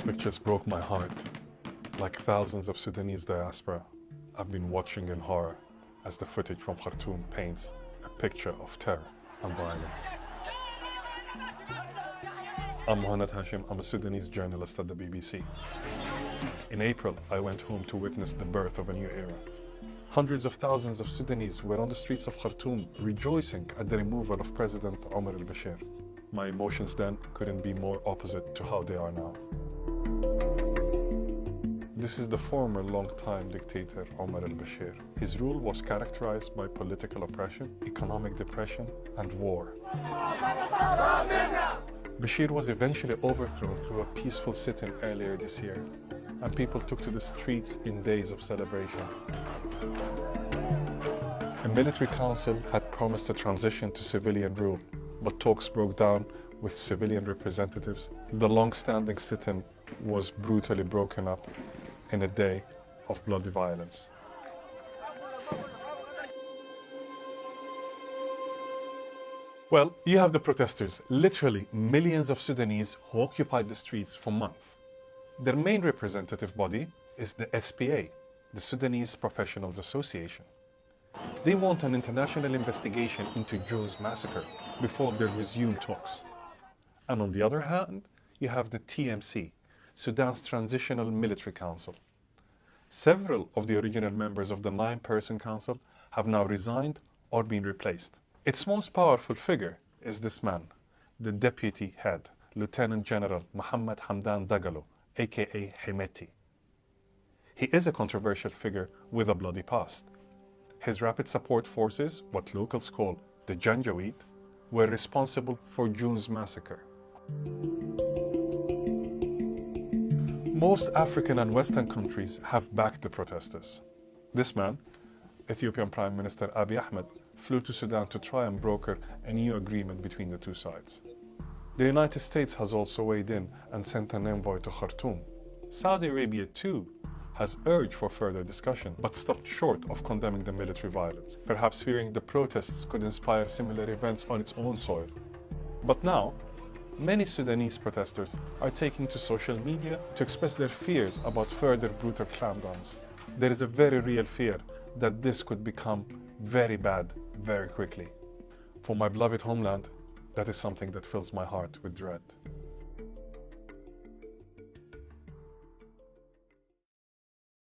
These pictures broke my heart. Like thousands of Sudanese diaspora, I've been watching in horror as the footage from Khartoum paints a picture of terror and violence. I'm Mohamed Hashim. I'm a Sudanese journalist at the BBC. In April, I went home to witness the birth of a new era. Hundreds of thousands of Sudanese were on the streets of Khartoum rejoicing at the removal of President Omar al-Bashir. My emotions then couldn't be more opposite to how they are now. This is the former long-time dictator Omar al-Bashir. His rule was characterized by political oppression, economic depression, and war. Bashir was eventually overthrown through a peaceful sit-in earlier this year, and people took to the streets in days of celebration. A military council had promised a transition to civilian rule, but talks broke down with civilian representatives. The long-standing sit-in was brutally broken up in a day of bloody violence. Well, you have the protesters, literally millions of Sudanese who occupied the streets for months. Their main representative body is the SPA, the Sudanese Professionals Association. They want an international investigation into Jews' massacre before they resume talks. And on the other hand, you have the TMC, Sudan's Transitional Military Council. Several of the original members of the 9-person council have now resigned or been replaced. Its most powerful figure is this man, the deputy head, Lieutenant General Mohammed Hamdan Dagalo, aka Hemeti. He is a controversial figure with a bloody past. His rapid support forces, what locals call the Janjaweed, were responsible for June's massacre. Most African and Western countries have backed the protesters. This man, Ethiopian Prime Minister Abiy Ahmed, flew to Sudan to try and broker a new agreement between the two sides. The United States has also weighed in and sent an envoy to Khartoum. Saudi Arabia too has urged for further discussion, but stopped short of condemning the military violence, perhaps fearing the protests could inspire similar events on its own soil. But now, many Sudanese protesters are taking to social media to express their fears about further brutal clampdowns. There is a very real fear that this could become very bad very quickly. For my beloved homeland, that is something that fills my heart with dread.